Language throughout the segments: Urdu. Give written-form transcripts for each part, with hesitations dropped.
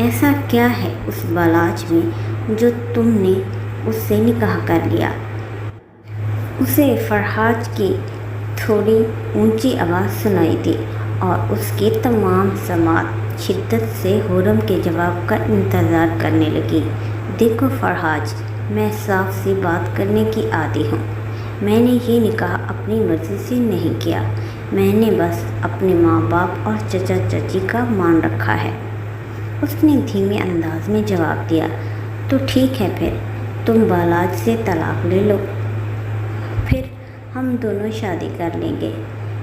ایسا کیا ہے اس بالاج میں جو تم نے اس سے نکاح کر لیا؟ اسے فرحات کی تھوڑی اونچی آواز سنائی دی اور اس کی تمام سماعت شدت سے خرم کے جواب کا انتظار کرنے لگی۔ دیکھو فرحات، میں صاف سی بات کرنے کی عادی ہوں۔ میں نے یہ نکاح اپنی مرضی سے نہیں کیا، میں نے بس اپنے ماں باپ اور چچا چچی کا مان رکھا ہے۔ اس نے دھیمے انداز میں جواب دیا۔ تو ٹھیک ہے، پھر تم بالاج سے طلاق لے لو، پھر ہم دونوں شادی کر لیں گے۔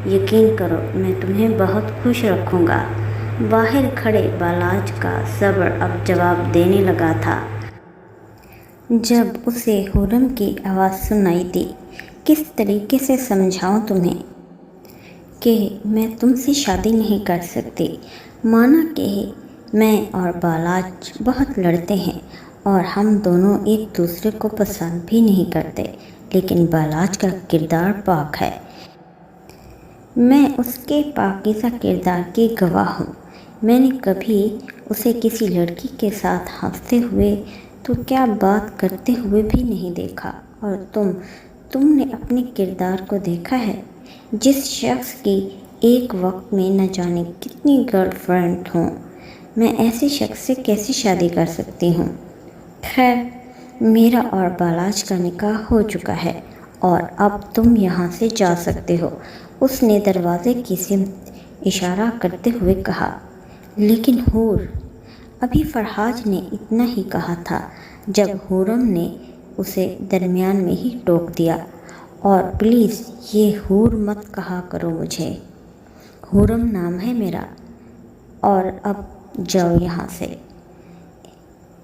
یقین کرو میں تمہیں بہت خوش رکھوں گا۔ باہر کھڑے بالاج کا صبر اب جواب دینے لگا تھا۔ جب اسے خرم کی آواز سنائی دی، کس طریقے سے سمجھاؤں تمہیں کہ میں تم سے شادی نہیں کر سکتی؟ مانا کہ میں اور بالاج بہت لڑتے ہیں اور ہم دونوں ایک دوسرے کو پسند بھی نہیں کرتے، لیکن بالاج کا کردار پاک ہے۔ میں اس کے پاکیزہ کردار کی گواہ ہوں۔ میں نے کبھی اسے کسی لڑکی کے ساتھ ہنستے ہوئے تو کیا بات کرتے ہوئے بھی نہیں دیکھا، اور تم نے اپنے کردار کو دیکھا ہے؟ جس شخص کی ایک وقت میں نہ جانے کتنی گرل فرینڈ ہوں، میں ایسے شخص سے کیسے شادی کر سکتی ہوں؟ خیر، میرا اور بالاج کا نکاح ہو چکا ہے اور اب تم یہاں سے جا سکتے ہو، اس نے دروازے کی سمت اشارہ کرتے ہوئے کہا۔ لیکن حور، ابھی فرحات نے اتنا ہی کہا تھا جب خرم نے اسے درمیان میں ہی ٹوک دیا۔ اور پلیز یہ حور مت کہا کرو مجھے، خرم نام ہے میرا، اور اب جاؤ یہاں سے۔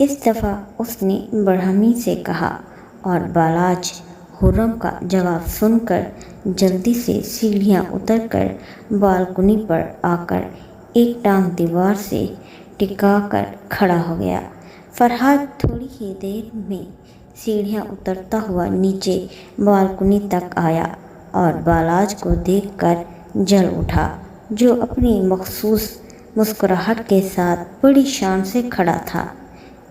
اس دفعہ اس نے برہمی سے کہا، اور بالاج خرم کا جواب سن کر جلدی سے سیڑھیاں اتر کر بالکنی پر آ کر ایک ٹانگ دیوار سے ٹکا کر کھڑا ہو گیا۔ فرحات تھوڑی ہی دیر میں سیڑھیاں اترتا ہوا نیچے بالکنی تک آیا اور بالاج کو دیکھ کر جل اٹھا، جو اپنی مخصوص مسکراہٹ کے ساتھ بڑی شان سے کھڑا تھا۔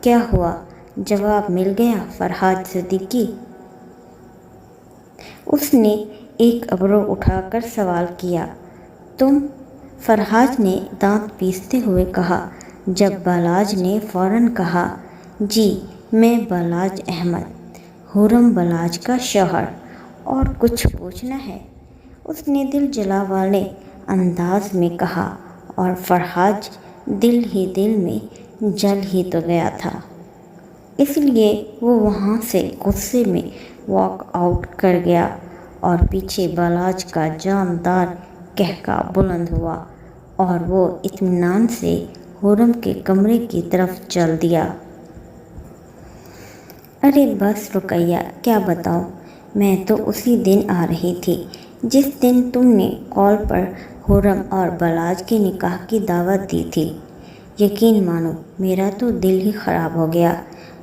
کیا ہوا، جواب مل گیا فرحات صدیقی؟ اس نے ایک ابرو اٹھا کر سوال کیا۔ تم؟ فرحات نے دانت پیستے ہوئے کہا، جب بالاج نے فوراً کہا، جی میں بالاج احمد، خرم بالاج کا شوہر، اور کچھ پوچھنا ہے؟ اس نے دل جلا والے انداز میں کہا، اور فرحات دل ہی دل میں جل ہی تو گیا تھا، اس لیے وہ وہاں سے غصے میں واک آؤٹ کر گیا اور پیچھے بالاج کا جاندار قہقہ بلند ہوا اور وہ اطمینان سے خرم کے کمرے کی طرف چل دیا۔ ارے بس رقیہ، کیا بتاؤں، میں تو اسی دن آ رہی تھی جس دن تم نے کال پر خرم اور بالاج کے نکاح کی دعوت دی تھی۔ یقین مانو میرا تو دل ہی خراب ہو گیا۔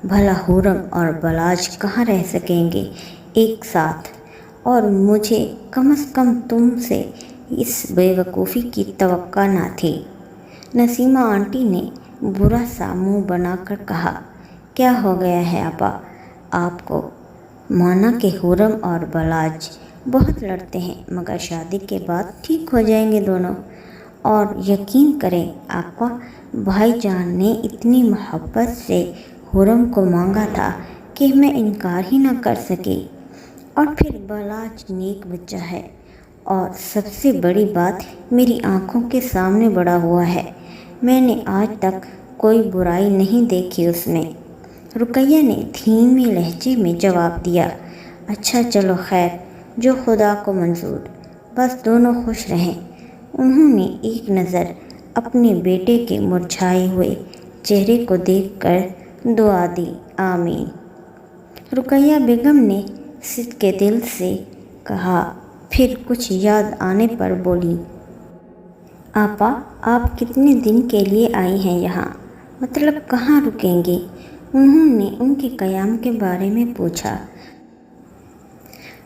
بھلا خرم اور بالاج کہاں رہ سکیں گے ایک ساتھ، اور مجھے کم از کم تم سے اس بے وقوفی کی توقع نہ تھی۔ نسیمہ آنٹی نے برا سا منہ بنا کر کہا۔ کیا ہو گیا ہے آپا آپ کو؟ مانا کہ خرم اور بالاج بہت لڑتے ہیں، مگر شادی کے بعد ٹھیک ہو جائیں گے دونوں۔ اور یقین کریں آپا، بھائی جان نے اتنی محبت سے خرم کو مانگا تھا کہ میں انکار ہی نہ کر سکی۔ اور پھر بالاج نیک بچہ ہے، اور سب سے بڑی بات میری آنکھوں کے سامنے بڑا ہوا ہے، میں نے آج تک کوئی برائی نہیں دیکھی اس میں۔ رقیہ نے دھیمے لہجے میں جواب دیا۔ اچھا چلو خیر، جو خدا کو منظور، بس دونوں خوش رہیں۔ انہوں نے ایک نظر اپنے بیٹے کے مرجھائے ہوئے چہرے کو دیکھ کر دعا دی، آمین۔ رقیہ بیگم نے صدقے دل سے کہا، پھر کچھ یاد آنے پر بولی، آپا آپ کتنے دن کے لیے آئی ہیں یہاں، مطلب کہاں رکیں گی؟ انہوں نے ان کے قیام کے بارے میں پوچھا۔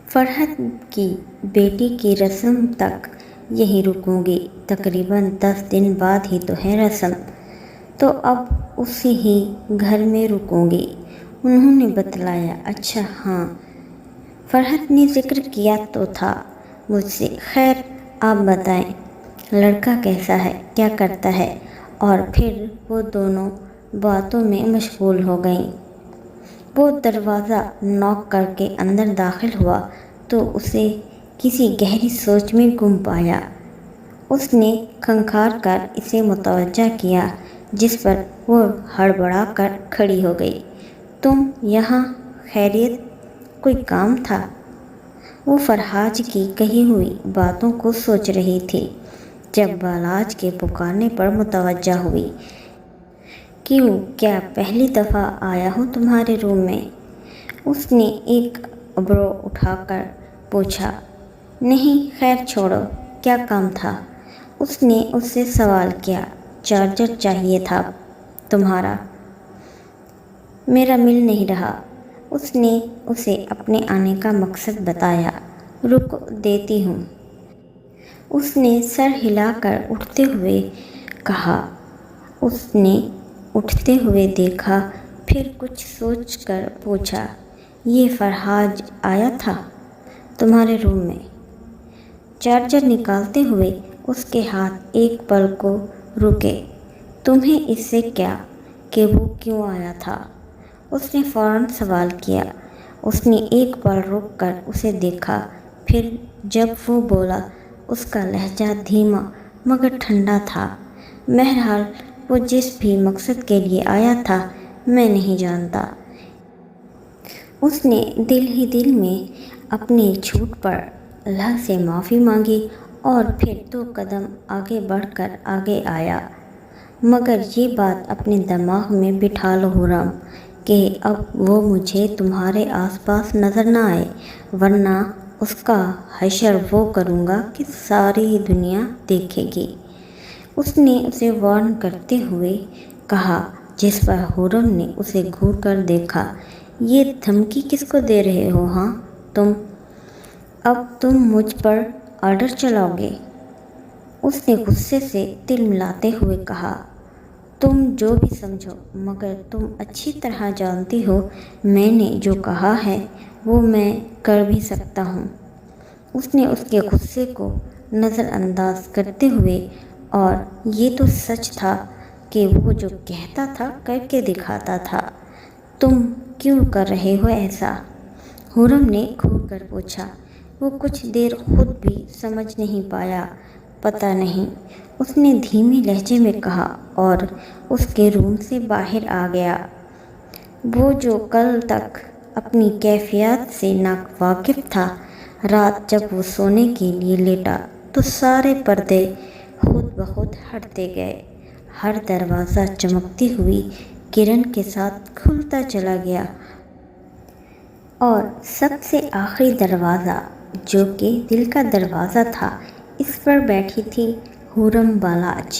فرحت کی بیٹی کی رسم تک یہیں رکوں گی، تقریباً 10 دن بعد ہی تو ہے رسم۔ تو اب اسی ہی گھر میں رکوں گی۔ انہوں نے بتلایا۔ اچھا ہاں، فرحت نے ذکر کیا تو تھا مجھ سے۔ خیر آپ بتائیں، لڑکا کیسا ہے، کیا کرتا ہے؟ اور پھر وہ دونوں باتوں میں مشغول ہو گئیں۔ وہ دروازہ نوک کر کے اندر داخل ہوا تو اسے کسی گہری سوچ میں گم پایا۔ اس نے کھنکھار کر اسے متوجہ کیا، جس پر وہ ہڑبڑا کر کھڑی ہو گئی۔ تم یہاں، خیریت، کوئی کام تھا؟ وہ فرحات کی کہی ہوئی باتوں کو سوچ رہی تھی جب بالاج کے پکارنے پر متوجہ ہوئی۔ کیوں، کیا پہلی دفعہ آیا ہوں تمہارے روم میں؟ اس نے ایک ابرو اٹھا کر پوچھا۔ نہیں، خیر چھوڑو، کیا کام تھا؟ اس نے اس سے سوال کیا۔ چارجر چاہیے تھا تمہارا؟ میرا مل نہیں رہا۔ اس نے اسے اپنے آنے کا مقصد بتایا۔ رک، دیتی ہوں۔ اس نے سر ہلا کر اٹھتے ہوئے کہا۔ اس نے اٹھتے ہوئے دیکھا، پھر کچھ سوچ کر پوچھا، یہ فرحات آیا تھا تمہارے روم میں؟ چارجر نکالتے ہوئے اس کے ہاتھ ایک پل کو رکے۔ تمہیں اس سے کیا کہ وہ کیوں آیا تھا؟ اس نے فوراً سوال کیا۔ اس نے ایک پل رک کر اسے دیکھا، پھر جب وہ بولا، اس کا لہجہ دھیما مگر ٹھنڈا تھا۔ بہرحال وہ جس بھی مقصد کے لیے آیا تھا میں نہیں جانتا۔ اس نے دل ہی دل میں اپنے جھوٹ پر اللہ سے معافی مانگی اور پھر 2 قدم آگے بڑھ کر آگے آیا۔ مگر یہ بات اپنے دماغ میں بٹھا لو خرم کہ اب وہ مجھے تمہارے آس پاس نظر نہ آئے، ورنہ اس کا حشر وہ کروں گا کہ ساری دنیا دیکھے گی۔ اس نے اسے وارن کرتے ہوئے کہا، جس پر خرم نے اسے گھور کر دیکھا۔ یہ دھمکی کس کو دے رہے ہو ہاں تم؟ اب تم مجھ پر آرڈر چلاؤ گے؟ اس نے غصے سے تل ملاتے ہوئے کہا۔ تم جو بھی سمجھو، مگر تم اچھی طرح جانتی ہو میں نے جو کہا ہے وہ میں کر بھی سکتا ہوں۔ اس نے اس کے غصے کو نظر انداز کرتے ہوئے، اور یہ تو سچ تھا کہ وہ جو کہتا تھا کر کے دکھاتا تھا۔ تم کیوں کر رہے ہو ایسا؟ خرم نے گھور کر پوچھا۔ وہ کچھ دیر خود بھی سمجھ نہیں پایا۔ پتہ نہیں، اس نے دھیمے لہجے میں کہا، اور اس کے روم سے باہر آ گیا۔ وہ جو کل تک اپنی کیفیات سے ناواقف تھا، رات جب وہ سونے کے لیے لیٹا تو سارے پردے خود بخود ہٹتے گئے، ہر دروازہ چمکتی ہوئی کرن کے ساتھ کھلتا چلا گیا، اور سب سے آخری دروازہ جو کہ دل کا دروازہ تھا، اس پر بیٹھی تھی خرم بالاج،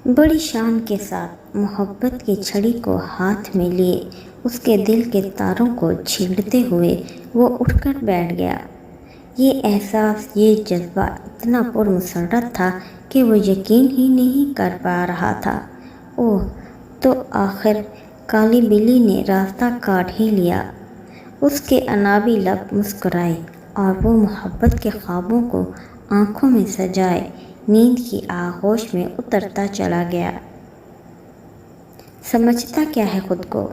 بڑی شان کے ساتھ محبت کی چھڑی کو ہاتھ میں لیے اس کے دل کے تاروں کو چھیڑتے ہوئے وہ اٹھ کر بیٹھ گیا۔ یہ احساس، یہ جذبہ اتنا پرمسرت تھا کہ وہ یقین ہی نہیں کر پا رہا تھا۔ اوہ، تو آخر کالی بلی نے راستہ کاٹ ہی لیا۔ اس کے انابی لب مسکرائے، اور وہ محبت کے خوابوں کو آنکھوں میں سجائے نیند کی آغوش میں اترتا چلا گیا۔ سمجھتا کیا ہے خود کو؟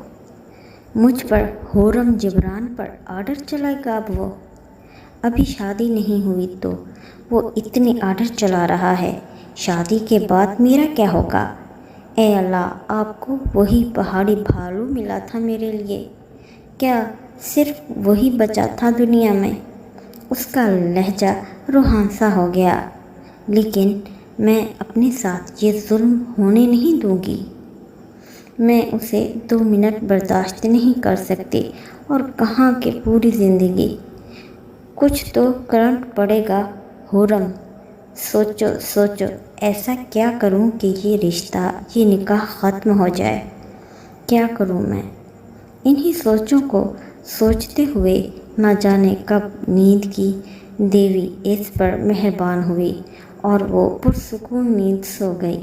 مجھ پر، خرم جبران پر آرڈر چلائے گا اب وہ؟ ابھی شادی نہیں ہوئی تو وہ اتنے آرڈر چلا رہا ہے، شادی کے بعد میرا کیا ہوگا؟ اے اللہ، آپ کو وہی پہاڑی بھالو ملا تھا میرے لیے؟ کیا صرف وہی بچا تھا دنیا میں؟ اس کا لہجہ روحانسا ہو گیا۔ لیکن میں اپنے ساتھ یہ ظلم ہونے نہیں دوں گی۔ میں اسے 2 منٹ برداشت نہیں کر سکتی، اور کہاں کہ پوری زندگی۔ کچھ تو کرنا پڑے گا خرم۔ سوچو سوچو، ایسا کیا کروں کہ یہ رشتہ، یہ نکاح ختم ہو جائے؟ کیا کروں میں؟ انہی سوچوں کو سوچتے ہوئے نہ جانے کب نیند کی دیوی اس پر مہربان ہوئی، اور وہ پرسکون نیند سو گئی۔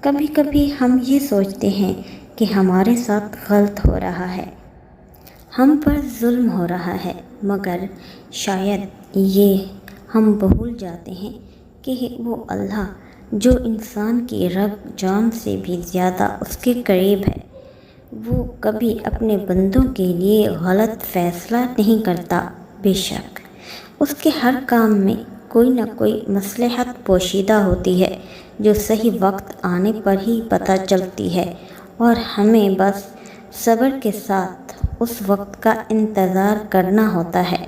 کبھی کبھی ہم یہ سوچتے ہیں کہ ہمارے ساتھ غلط ہو رہا ہے، ہم پر ظلم ہو رہا ہے، مگر شاید یہ ہم بھول جاتے ہیں کہ وہ اللہ جو انسان کی رگ جان سے بھی زیادہ اس کے قریب ہے، وہ کبھی اپنے بندوں کے لیے غلط فیصلہ نہیں کرتا۔ بے شک اس کے ہر کام میں کوئی نہ کوئی مصلحت پوشیدہ ہوتی ہے جو صحیح وقت آنے پر ہی پتہ چلتی ہے، اور ہمیں بس صبر کے ساتھ اس وقت کا انتظار کرنا ہوتا ہے۔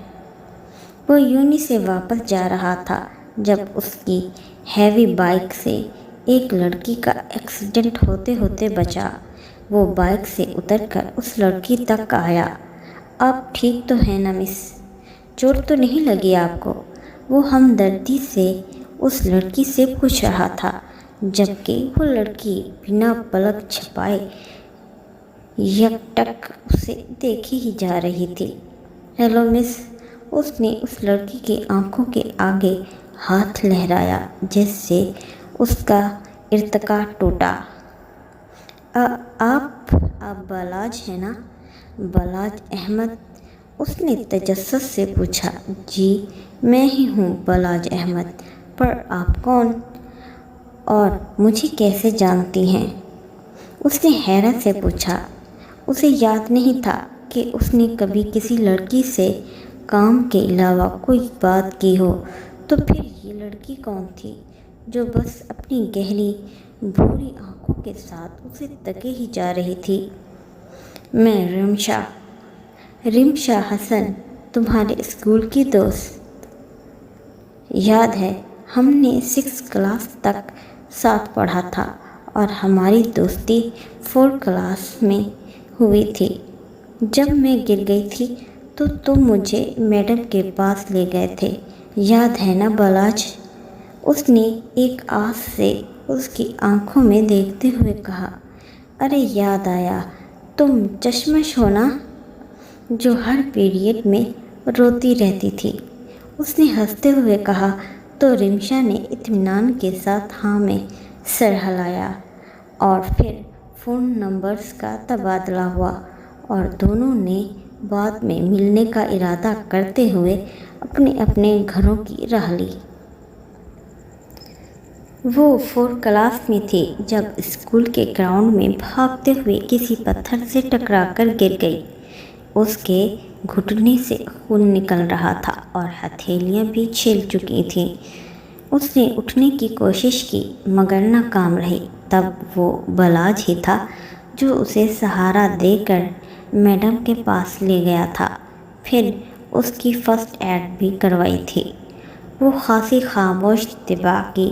وہ یونی سے واپس جا رہا تھا جب اس کی ہیوی بائک سے ایک لڑکی کا ایکسیڈنٹ ہوتے ہوتے بچا۔ وہ بائک سے اتر کر اس لڑکی تک آیا۔ آپ ٹھیک تو ہیں نا مس؟ چوٹ تو نہیں لگی آپ کو؟ وہ ہمدردی سے اس لڑکی سے پوچھ رہا تھا، جبکہ وہ لڑکی بنا پلک جھپائے یکٹک اسے دیکھی ہی جا رہی تھی۔ ہیلو مس، اس نے اس لڑکی کی آنکھوں کے آگے ہاتھ لہرایا جس سے اس کا ارتقا ٹوٹا۔ آپ بلاج ہیں نا؟ بلاج احمد، اس نے تجسس سے پوچھا۔ جی میں ہی ہوں بلاج احمد، پر آپ کون اور مجھے کیسے جانتی ہیں؟ اس نے حیرت سے پوچھا۔ اسے یاد نہیں تھا کہ اس نے کبھی کسی لڑکی سے کام کے علاوہ کوئی بات کی ہو، تو پھر یہ لڑکی کون تھی جو بس اپنی گہری بھوری آنکھوں کے ساتھ اسے تکے ہی جا رہی تھی؟ میں رمشا حسن، تمہارے اسکول کی دوست۔ یاد ہے ہم نے 6 کلاس تک ساتھ پڑھا تھا اور ہماری دوستی 4 کلاس میں ہوئی تھی۔ جب میں گر گئی تھی تو تم مجھے میڈم کے پاس لے گئے تھے، یاد ہے نا بلاج؟ اس نے ایک آس سے اس کی آنکھوں میں دیکھتے ہوئے کہا۔ ارے یاد آیا، تم چشمش ہو نا، جو ہر پیریڈ میں روتی رہتی تھی؟ اس نے ہنستے ہوئے کہا تو رمشا نے اطمینان کے ساتھ ہاں میں سر ہلایا، اور پھر فون نمبرز کا تبادلہ ہوا اور دونوں نے بعد میں ملنے کا ارادہ کرتے ہوئے اپنے اپنے گھروں کی راہ لی۔ وہ 4 کلاس میں تھی جب اسکول کے گراؤنڈ میں بھاگتے ہوئے کسی پتھر سے ٹکرا کر گر گئی۔ اس کے گھٹنے سے خون نکل رہا تھا اور ہتھیلیاں بھی چھل چکی تھیں۔ اس نے اٹھنے کی کوشش کی مگر ناکام رہی۔ تب وہ بلاج ہی تھا جو اسے سہارا دے کر میڈم کے پاس لے گیا تھا، پھر اس کی فرسٹ ایڈ بھی کروائی تھی۔ وہ خاصی خاموش طبع کی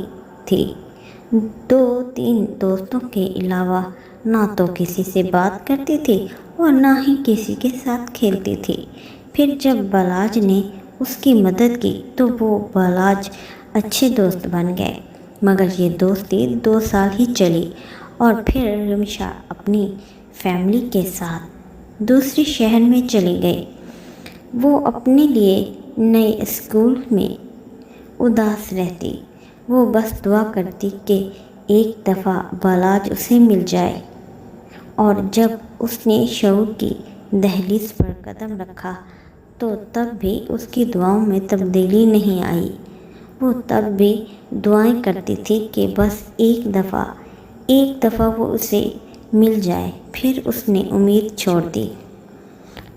تھی، 2-3 دوستوں کے علاوہ نہ تو کسی سے بات کرتی تھی اور نہ ہی کسی کے ساتھ کھیلتی تھی۔ پھر جب بلاج نے اس کی مدد کی تو وہ بلاج اچھے دوست بن گئے، مگر یہ دوستی 2 سال ہی چلی اور پھر رمشا اپنی فیملی کے ساتھ دوسرے شہر میں چلی گئی۔ وہ اپنے لیے نئے اسکول میں اداس رہتی۔ وہ بس دعا کرتی کہ ایک دفعہ بلاج اسے مل جائے، اور جب اس نے شعور کی دہلیز پر قدم رکھا تو تب بھی اس کی دعاؤں میں تبدیلی نہیں آئی۔ وہ تب بھی دعائیں کرتی تھی کہ بس ایک دفعہ وہ اسے مل جائے۔ پھر اس نے امید چھوڑ دی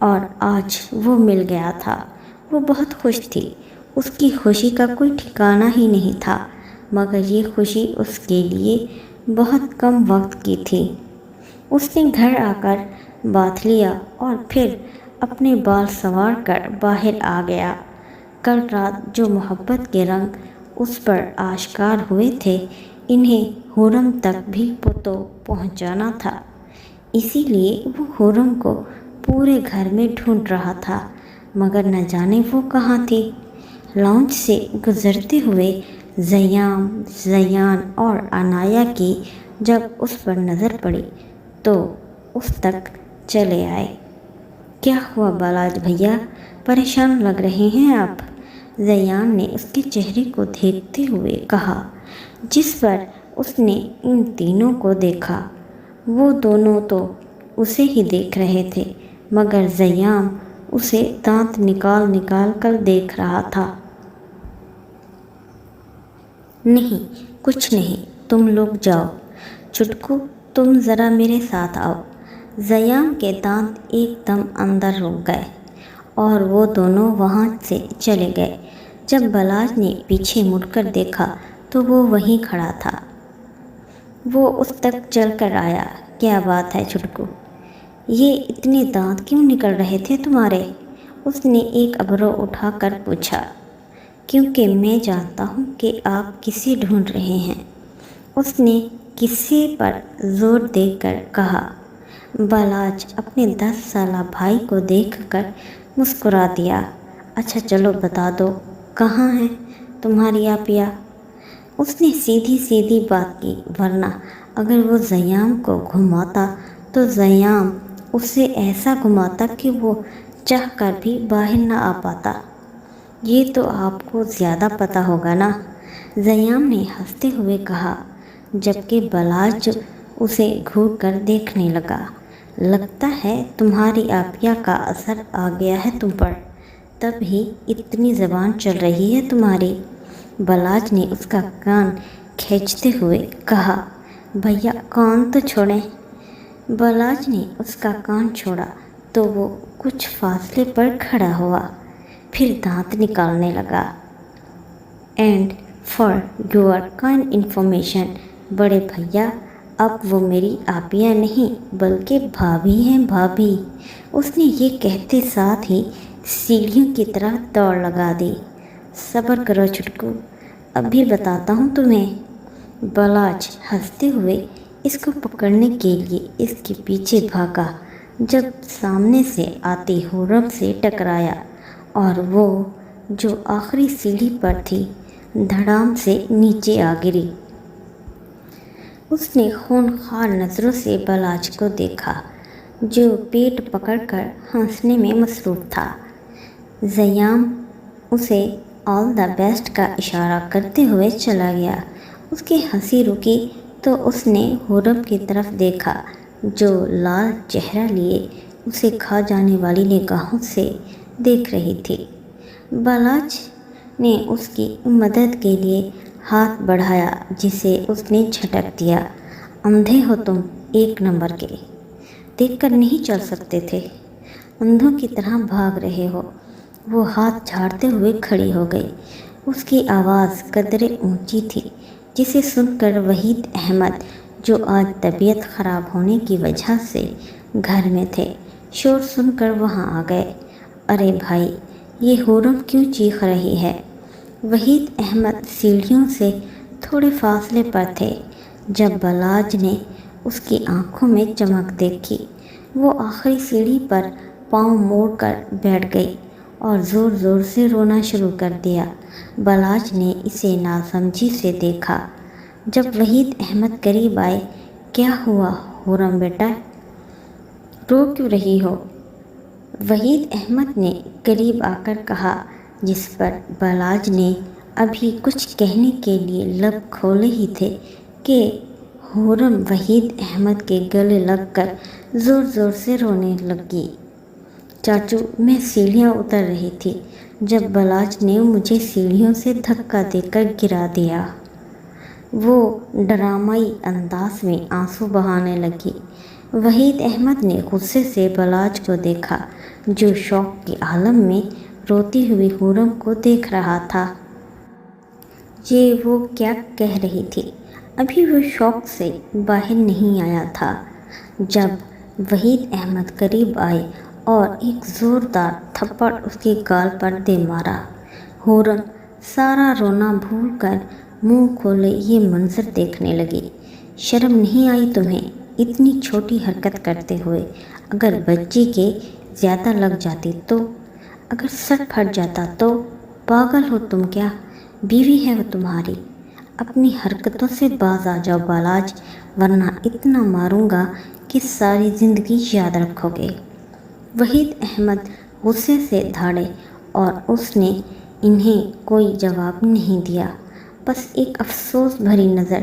اور آج وہ مل گیا تھا۔ وہ بہت خوش تھی، اس کی خوشی کا کوئی ٹھکانہ ہی نہیں تھا، مگر یہ خوشی اس کے لیے بہت کم وقت کی تھی۔ اس نے گھر آ کر باتھ لیا اور پھر اپنے بال سنوار کر باہر آ گیا۔ کل رات جو محبت کے رنگ اس پر آشکار ہوئے تھے، انہیں حرم تک بھی تو پہنچانا تھا، اسی لیے وہ حرم کو پورے گھر میں ڈھونڈ رہا تھا، مگر نہ جانے وہ کہاں تھی۔ لاؤنج سے گزرتے ہوئے زیان اور عنایا کی جب اس پر نظر پڑی تو اس تک چلے آئے۔ کیا ہوا بلاج بھیا، پریشان لگ رہے ہیں آپ؟ زیان نے اس کے چہرے کو دیکھتے ہوئے کہا، جس پر اس نے ان تینوں کو دیکھا۔ وہ دونوں تو اسے ہی دیکھ رہے تھے، مگر زیام اسے دانت نکال نکال کر دیکھ رہا تھا۔ نہیں، کچھ نہیں، تم لوگ جاؤ۔ چٹکو، تم ذرا میرے ساتھ آؤ۔ زیام کے دانت ایک دم اندر رک گئے اور وہ دونوں وہاں سے چلے گئے۔ جب بلاج نے پیچھے مڑ کر دیکھا تو وہ وہیں کھڑا تھا۔ وہ اس تک چل کر آیا۔ کیا بات ہے چٹکو، یہ اتنے دانت کیوں نکل رہے تھے تمہارے؟ اس نے ایک ابرو اٹھا کر پوچھا۔ کیونکہ میں جانتا ہوں کہ آپ کسے ڈھونڈ رہے ہیں، اس نے کسے پر زور دے کر کہا۔ بلاج اپنے 10 سالہ بھائی کو دیکھ کر مسکرا دیا۔ اچھا چلو بتا دو، کہاں ہے تمہاری آپیہ؟ اس نے سیدھی سیدھی بات کی، ورنہ اگر وہ زیام کو گھماتا تو زیام اسے ایسا گھماتا کہ وہ چاہ کر بھی باہر نہ آ پاتا۔ یہ تو آپ کو زیادہ پتہ ہوگا نا، زیام نے ہنستے ہوئے کہا، جبکہ بلاج اسے گھور کر دیکھنے لگا۔ لگتا ہے تمہاری آپیہ کا اثر آ گیا ہے تم پر، تب ہی اتنی زبان چل رہی ہے تمہاری۔ بلاج نے اس کا کان کھینچتے ہوئے کہا۔ بھیا کان تو چھوڑیں۔ بلاج نے اس کا کان چھوڑا تو وہ کچھ فاصلے پر کھڑا ہوا، پھر دانت نکالنے لگا۔ And for your kind information بڑے بھیا، اب وہ میری آپیہ نہیں بلکہ بھابھی ہیں، بھابھی۔ اس نے یہ کہتے ساتھ ہی سیڑھیوں کی طرف دوڑ لگا دی۔ صبر کرو چٹکو، ابھی بتاتا ہوں تمہیں۔ بلاج ہنستے ہوئے اس کو پکڑنے کے لیے اس کے پیچھے بھاگا، جب سامنے سے آتی خورم سے ٹکرایا اور وہ جو آخری سیڑھی پر تھی دھڑام سے نیچے آ گری۔ اس نے خونخوار نظروں سے بلاج کو دیکھا، جو پیٹ پکڑ کر ہنسنے میں مصروف تھا۔ زیام اسے آل دا بیسٹ کا اشارہ کرتے ہوئے چلا گیا۔ اس کی ہنسی رکی تو اس نے خورم کی طرف دیکھا، جو لال چہرہ لیے اسے کھا جانے والی نگاہوں سے دیکھ رہی تھی۔ بلاج نے اس کی مدد کے لیے ہاتھ بڑھایا، جسے اس نے جھٹک دیا۔ اندھے ہو تم، 1 نمبر کے، دیکھ کر نہیں چل سکتے تھے، اندھوں کی طرح بھاگ رہے ہو۔ وہ ہاتھ جھاڑتے ہوئے کھڑی ہو گئی۔ اس کی آواز قدرے اونچی تھی، جسے سن کر وحید احمد، جو آج طبیعت خراب ہونے کی وجہ سے گھر میں تھے، شور سن کر وہاں آ گئے۔ ارے بھائی، یہ خورم کیوں چیخ رہی ہے؟ وحید احمد سیڑھیوں سے تھوڑے فاصلے پر تھے جب بلاج نے اس کی آنکھوں میں چمک دیکھی۔ وہ آخری سیڑھی پر پاؤں موڑ کر بیٹھ گئی اور زور زور سے رونا شروع کر دیا۔ بلاج نے اسے ناسمجھی سے دیکھا۔ جب وحید احمد قریب آئے، کیا ہوا خورم بیٹا، رو کیوں رہی ہو؟ وحید احمد نے قریب آ کر کہا، جس پر بلاج نے ابھی کچھ کہنے کے لیے لب کھولے ہی تھے کہ خورم وحید احمد کے گلے لگ کر زور زور سے رونے لگی۔ چاچو، میں سیڑھیاں اتر رہی تھی جب بلاج نے مجھے سیڑھیوں سے دھکا دے کر گرا دیا۔ وہ ڈرامائی انداز میں آنسو بہانے لگی۔ وحید احمد نے غصے سے بلاج کو دیکھا، جو شوق کے عالم میں روتی ہوئی خورم کو دیکھ رہا تھا۔ یہ وہ کیا کہہ رہی تھی؟ ابھی وہ شوق سے باہر نہیں آیا تھا جب وحید احمد قریب آئے اور ایک زوردار تھپڑ اس کے گال پر دے مارا۔ خورم سارا رونا بھول کر منہ کھولے یہ منظر دیکھنے لگی۔ شرم نہیں آئی تمہیں اتنی چھوٹی حرکت کرتے ہوئے؟ اگر بچی کے زیادہ لگ جاتی تو؟ اگر سر پھٹ جاتا تو؟ پاگل ہو تم کیا؟ بیوی ہے وہ تمہاری۔ اپنی حرکتوں سے باز آ جاؤ بلاج، ورنہ اتنا ماروں گا کہ ساری زندگی یاد رکھو گے۔ وحید احمد غصے سے دھاڑے اور اس نے انہیں کوئی جواب نہیں دیا، بس ایک افسوس بھری نظر